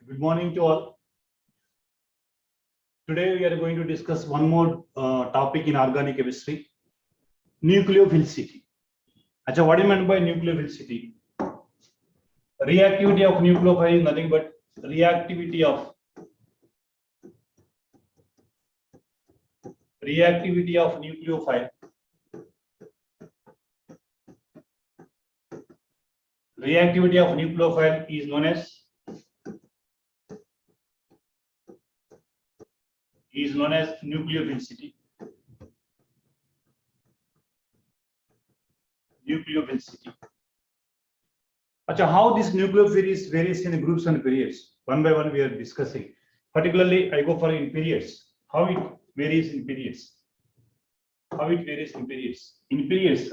Good morning to all. Today we are going to discuss one more topic in organic chemistry, nucleophilicity. Acha, what do you mean by nucleophilicity? Reactivity of nucleophile is nothing but reactivity of nucleophile. Reactivity of nucleophile is known as nucleophilicity. Acha, how this nucleophile varies in groups and periods? One by one we are discussing. Particularly, I go for in periods. How it varies in periods? In periods.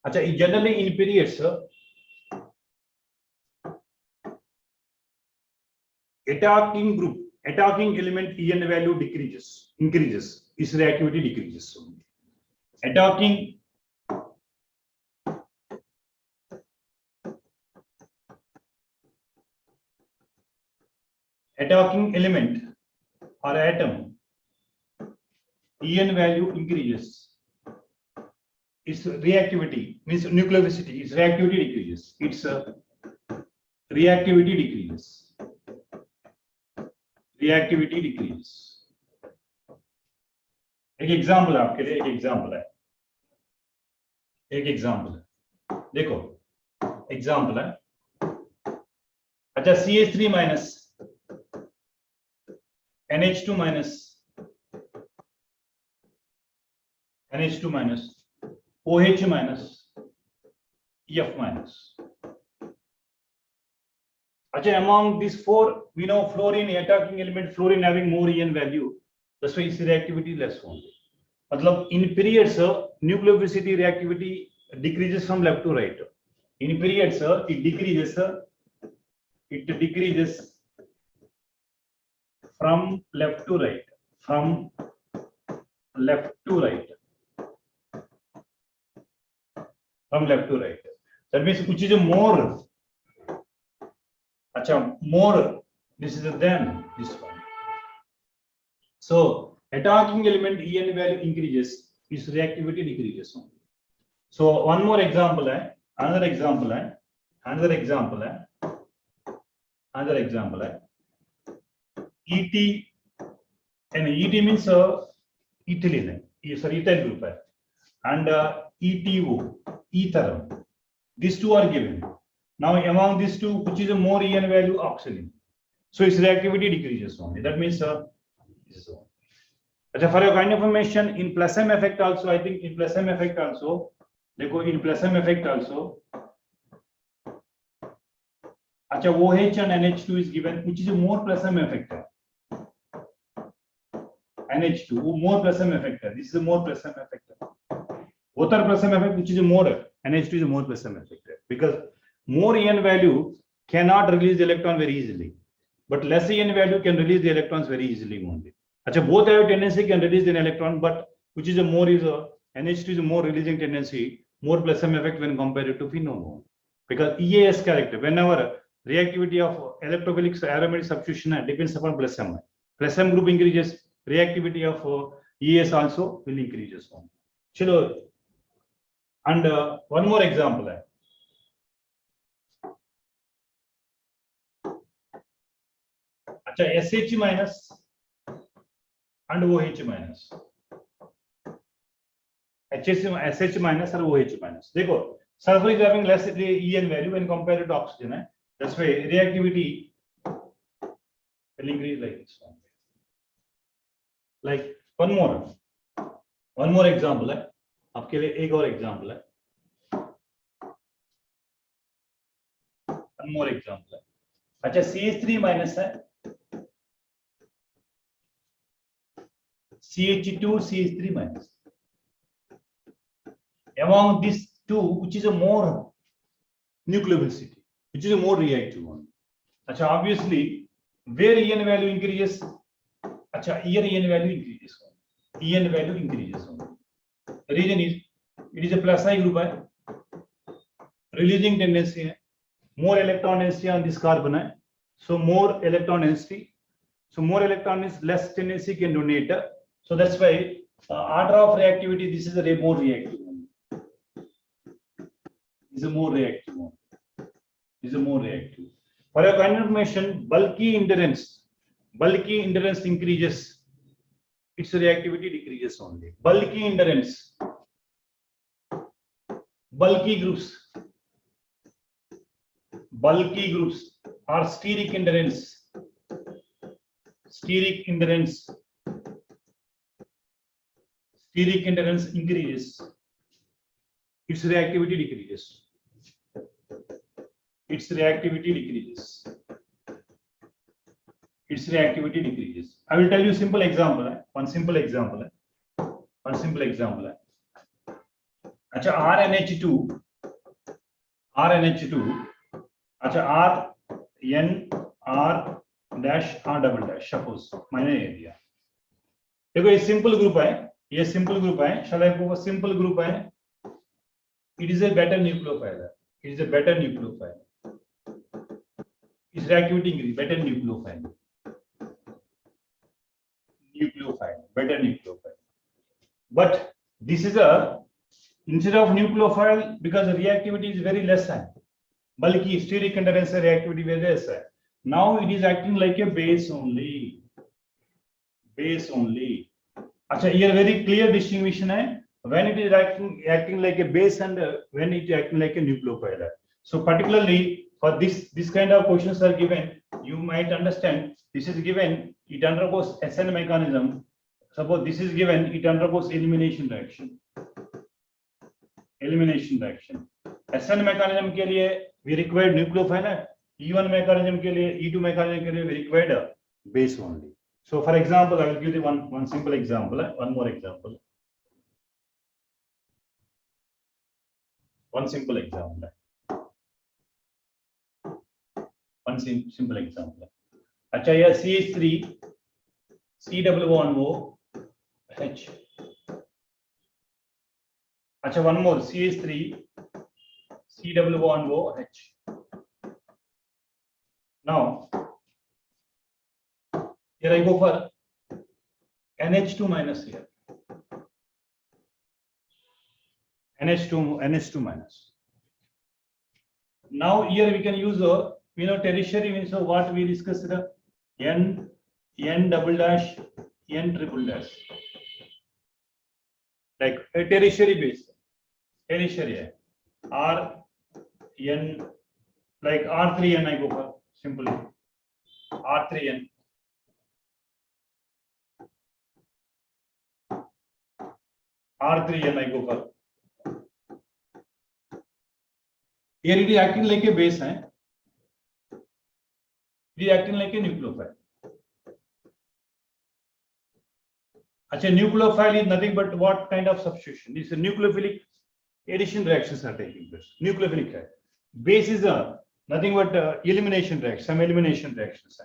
Acha, generally in periods, attacking element En value increases, its reactivity decreases. Attacking element or atom, En value increases, its reactivity means nucleophilicity, its reactivity decreases. Reactivity decreases. एक example आपके लिए एक example है देखो example है अच्छा CH3 minus NH2 minus OH minus F minus अच्छा among these four we know fluorine attacking element, fluorine having more En value, that's why its reactivity less only. मतलब in periods nucleophilicity reactivity decreases from left to right. In periods it decreases from left to right. That means which is more. Acha, more. This is than this one. So attacking element En value increases, its reactivity decreases. So one more example hai, another example hai. ET, and ET means ethylene, sorry, ethyl group hai. And ETO, ether. These two are given. Now among these two, which is a more En value? Oxygen. So its reactivity decreases only. That means this is one. Achha, for your kind of information, in Plasm effect also, I think in Plasm effect also, acha, OH and NH2 is given, which is a more Plasm effect. NH2, more Plasm effect. This is a more Plasm effect. Both are Plasm effect, which is a more, NH2 is a more Plasm effect. Because more En value cannot release the electron very easily, but less En value can release the electrons very easily only. Achha, both have a tendency can release an electron, but which is a more is a NH2 is a more releasing tendency, more Plasm effect when compared to phenol. Because EAS character, whenever reactivity of electrophilic aromatic substitution depends upon Plasm. Plasm group increases, reactivity of EAS also will increase. Chalo, and one more example. SH minus and OH minus. SH minus or OH minus. देखो, sulfur is having less En value when compared to oxygen. That's why reactivity will increase like this. Like one more example है. आपके लिए एक और example है. One more example है. अच्छा CH3 minus है. CH2, CH3 minus. Among these two, which is a more nucleophilicity, which is a more reactive one. Achha, obviously, where En value increases, achha, here En value increases. The reason is it is a plus I group. releasing tendency है, more electron density on this carbon है, so more electron density, so more electron is less tendency can donate, so that's why order of reactivity, this is a more reactive one, is a more reactive one, is a more reactive. For your kind of information, bulky endurance increases, its reactivity decreases only. Bulky endurance, bulky groups or steric endurance increases, its reactivity decreases. Its reactivity decreases. I will tell you simple example. One simple example. अच्छा, RNH2. अच्छा, RN R dash R double dash. Suppose मैंने ये दिया. देखो ये simple group है. Shall I go for simple group है? It is a better nucleophile. Its reactivity increase, better nucleophile. Better nucleophile. But this is a, instead of nucleophile, because the reactivity is very less. Bulky steric endurance reactivity very less. Now it is acting like a base only. Achha, here very clear distinction hai, when it is acting like a base and when it is acting like a nucleophile. So particularly for this kind of questions are given, you might understand this is given, it undergoes SN mechanism. Suppose this is given, it undergoes elimination reaction. SN mechanism के लिए we required nucleophile. E1 mechanism के लिए, E2 mechanism के लिए we required a base only. So for example, I will give you one simple example. One more example. One simple example. अच्छा, यह CH3 COO H. अच्छा, one more CH3 COO H. Now here I go for NH2 minus here. NH2 minus. Now here we can use tertiary means what we discussed, N double dash N triple dash, like a tertiary base, R N, like R3N I go for simply R3N. R3N I go for. Here it is acting like a base, it is acting like a nucleophile. Achha, nucleophile is nothing but what kind of substitution? This is nucleophilic addition reactions are taking place. Nucleophilic base is nothing but elimination reaction, some elimination reactions.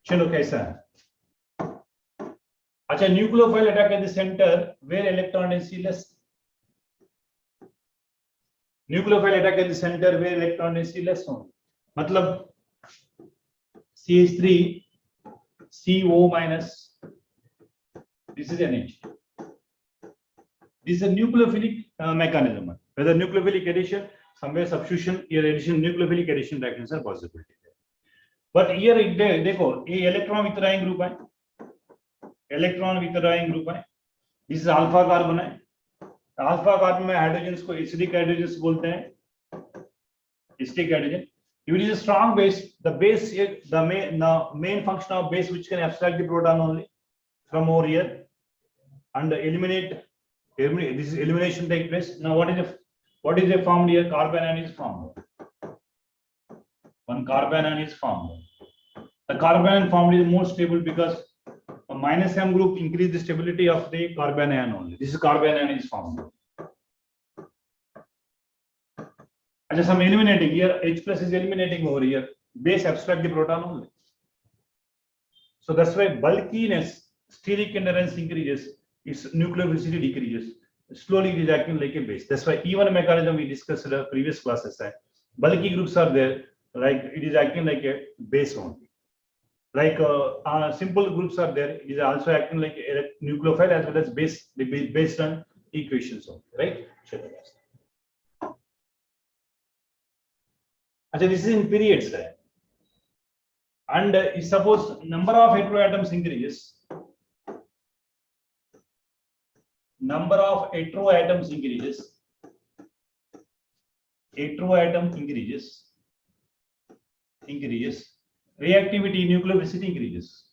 Chalo kaisa hai? Achha, nucleophile attack at the center where electron density less. Nucleophile attack at the center where electron density less only. Matlab CH3 CO minus. This is NH. This is a nucleophilic mechanism. Whether nucleophilic addition, somewhere substitution, here addition, nucleophilic addition reactions are possible. But here देखो, ये electron withdrawing group है. This is alpha carbon है. Alpha carbon में hydrogens को acidic hydrogens बोलते हैं. Acidic hydrogen. If it is a strong base, the base, the main function of base which can abstract the proton only from over here and eliminate. This is elimination take place. Now what is formed here? Carbon ion is formed. One carbon ion is formed. The carbon ion formed is more stable because a minus M group increase the stability of the carbon ion only. This is carbon ion is formed. Achha, some eliminating here. H plus is eliminating over here. Base abstract the proton only. So that's why bulkiness, steric endurance increases, its nucleophilicity decreases. Slowly it is acting like a base. That's why E1 mechanism we discussed in the previous classes. Bulky groups are there, like it is acting like a base only. Like simple groups are there, it is also acting like a nucleophile as well as base, based on equations only, right? Sure. This is in periods, and if suppose number of heteroatoms increases, number of heteroatoms increases, increases, reactivity, nucleophilicity increases,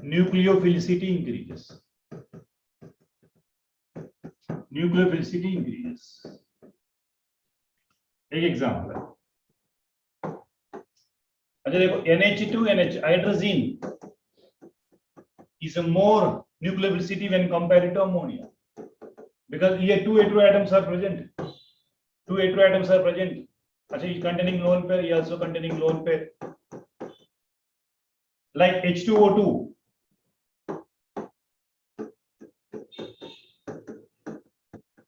nucleophilicity increases. एक example है, अच्छा देखो NH2NH hydrazine is a more nucleophilicity when compared to ammonia, because here two heteroatoms are present. Actually containing lone pair, he also containing lone pair. Like H2O2,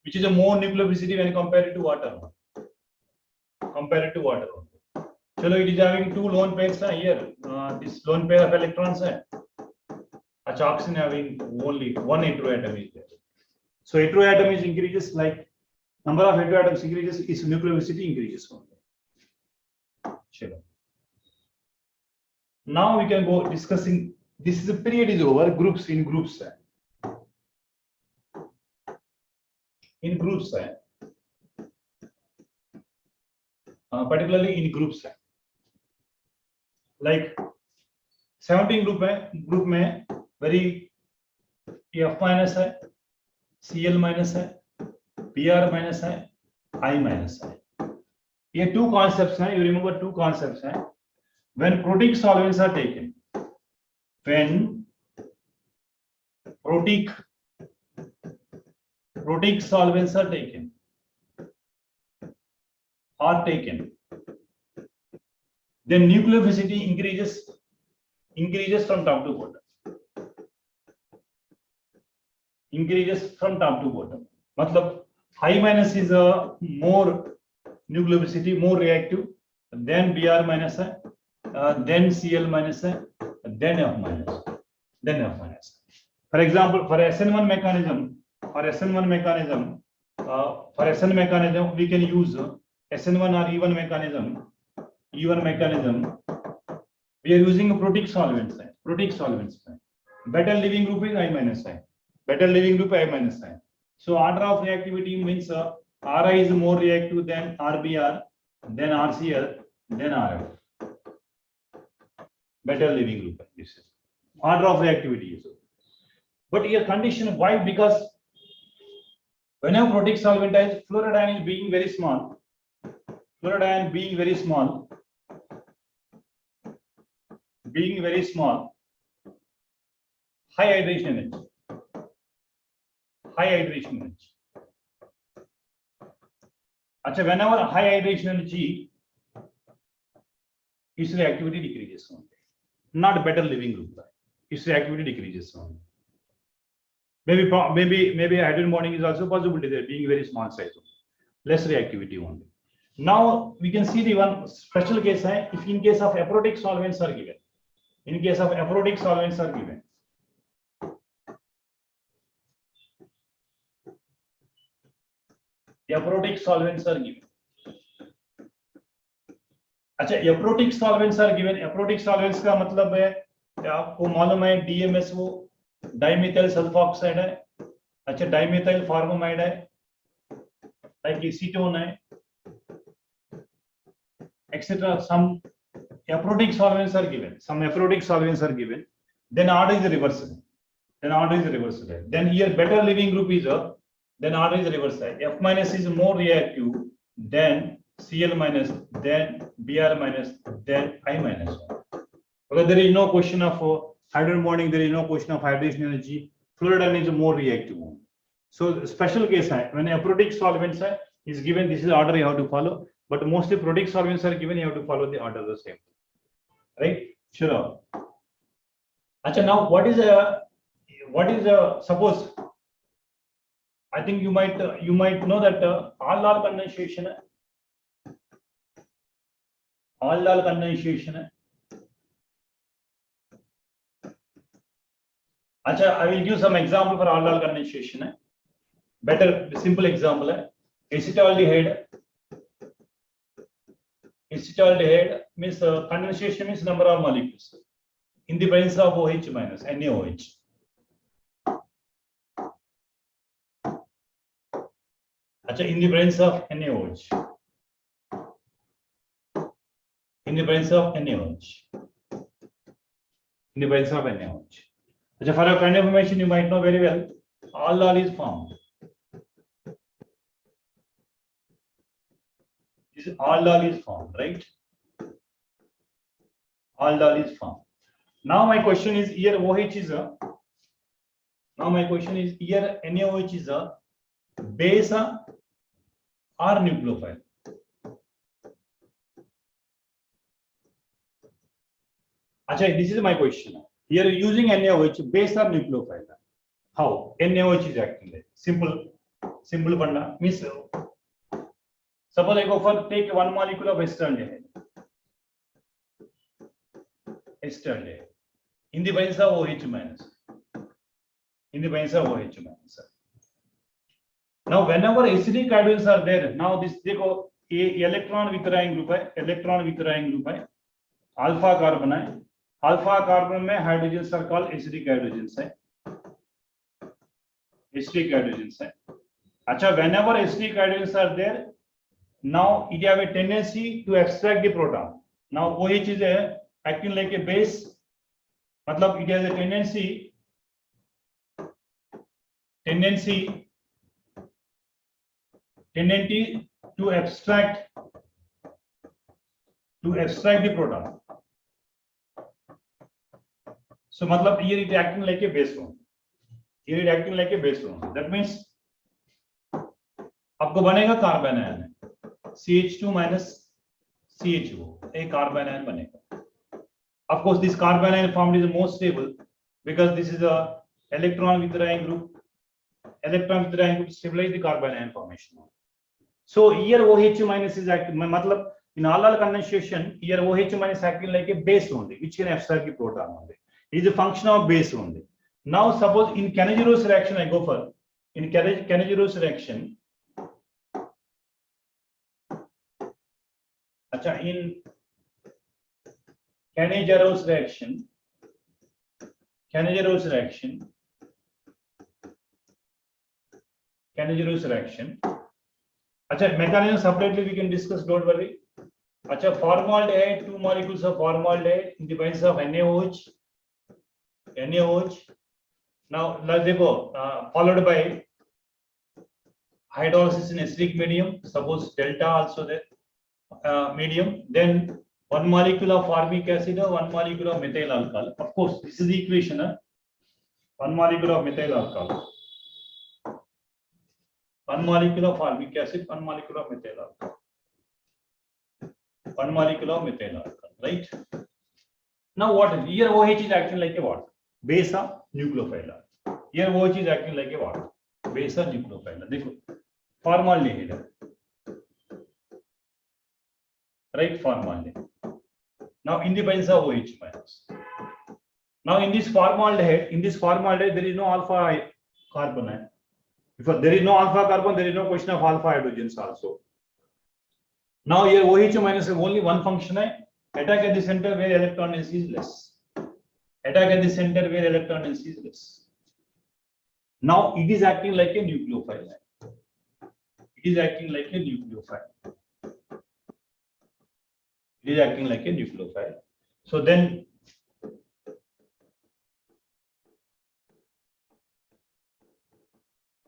which is a more nucleophilicity when compared to water. Chalo, it is having two lone pairs here. This lone pair of electrons hai. Oxygen having only one heteroatom is there. So heteroatom is increases, like number of heteroatoms increases, is nucleophilicity increases only. Chalo. Now we can go discussing. This is the period is over. Groups in groups. Particularly in groups. Like 17 group में very F minus है, Cl minus है, Br minus है, I minus है. ये two concepts हैं. You remember two concepts हैं. When protic solvents are taken, protic solvents are taken, then nucleophilicity increases from top to bottom. मतलब I minus is a more nucleophilicity, more reactive, then Br minus है, then Cl minus है, then F minus. For example, for SN1 mechanism, we can use SN1 or E1 mechanism. We are using a protic solvents. Better living group is I minus. So order of reactivity means Ri is more reactive than RBr, then RCl, then RF. Better living group. This is order of reactivity. But here condition why? Because whenever protic solvent is fluoride being very small, high hydration energy. Achha, whenever high hydration energy, its reactivity decreases only. Not better living group. Its reactivity decreases only. Maybe hydrogen bonding is also possible there, being very small size, less reactivity only. Now we can see the one special case hai, if in case of aprotic solvents are given. Aprotic solvents are given. अच्छा, aprotic solvents are given. Aprotic solvents का मतलब है आपको मालूम है DMS वो dimethyl sulphoxide है. अच्छा, डाइमेथाइल फॉर्मामाइड है, लाइक एसीटोन है, etc. Some aprotic solvents are given. Then order is reversed. Then here better living group is up. Then order is reversed. F minus is more reactive, then Cl minus, then Br minus, then I minus. Because there is no question of hydrogen bonding, there is no question of hydration energy. Fluoride is more reactive. So special case when aprotic solvents is given, this is the order you have to follow. But mostly protic solvents are given, you have to follow the order the same. Right? Sure. Achha, now what is suppose I think you might know that all condensation है, all condensation है. अच्छा, I will give some example for all condensation है. Better simple example है. Acetaldehyde means condensation means number of molecules in the presence of OH minus NaOH. अच्छा, in the presence of NaOH. In the presence of NaOH. In the presence of NaOH. अच्छा, for your kind of information, you might know very well, aldol is formed. This aldol is formed, right? Aldol is formed. Now my question is here OH is a. Now my question is here NaOH is a base or nucleophile. Achha, this is my question. Here using NaOH, base or nucleophile. How? NaOH is acting like simple funda means. Suppose I go for take one molecule of acetaldehyde. Acetaldehyde in the presence of OH minus. In the presence of OH minus. Now, whenever acidic hydrogens are there, now this देखो ये electron withdrawing group है, alpha carbon है, alpha carbon में hydrogens are called acidic hydrogens है, अच्छा, whenever acidic hydrogens are there, now it have a tendency to extract the proton. Now OH is acting like a base, मतलब it has a tendency to extract the proton. So मतलब here it acting like a base one. That means आपको बनेगा carbon ion CH2 minus CHO, a carbon ion बनेगा. Of course, this carbon ion formed is more stable because this is a electron withdrawing group. Electron withdrawing group stabilize the carbon ion formation. So here OH minus is acting. मतलब in all condensation, here OH minus acting like a base only, which can absorb the proton only. It is a function of base only. Now suppose in Cannizzaro reaction I go for. In Cannizzaro reaction, अच्छा, in Cannizzaro reaction. अच्छा, mechanism separately we can discuss, don't worry. अच्छा, formaldehyde, 2 molecules of formaldehyde in the presence of NaOH. Now let's go followed by hydrolysis in acidic medium. Suppose delta also there, medium. Then 1 molecule of formic acid or 1 molecule of methyl alcohol. Of course, this is the equation. 1 molecule of methyl alcohol. 1 molecule of formic acid, 1 molecule of methyl alcohol. 1 molecule of methyl alcohol, right? Now what is here? OH is acting like a what? Base or nucleophile. Here OH is acting like a what? Base or nucleophile. देखो, formaldehyde, right? Formaldehyde. Now in the presence of OH minus. Now in this formaldehyde, there is no alpha carbon. If there is no alpha carbon, there is no question of alpha hydrogens also. Now here OH minus is only one function. Attack at the center where electron density is less. Now it is acting like a nucleophile. So then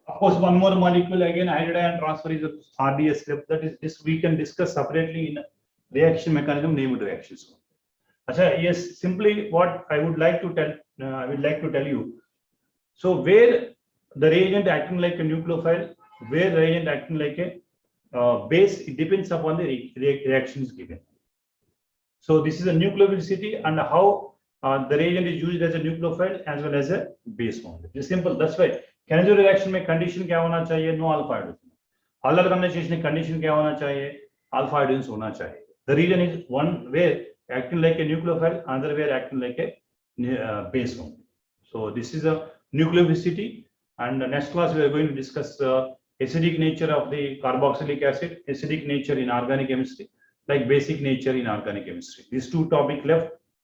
of course one more molecule again, hydrogen transfer is a RDS step. That is this we can discuss separately in reaction mechanism, named reactions. Achha, yes, simply what I would like to tell you. So where the reagent acting like a nucleophile, where the reagent acting like a base, it depends upon the reactions given. So this is a nucleophilicity and how the reagent is used as a nucleophile as well as a base one. It's simple. That's why Cannizzaro reaction में condition क्या होना चाहिए? No alpha hydrogen. हॉलर condensation में condition क्या होना चाहिए? Alpha hydrogen होना चाहिए। The reason is one where acting like a nucleophile, another way acting like a base only. So this is a nucleophility, and the next class we are going to discuss acidic nature of the carboxylic acid, acidic nature in organic chemistry, like basic nature in organic chemistry. These two topics left.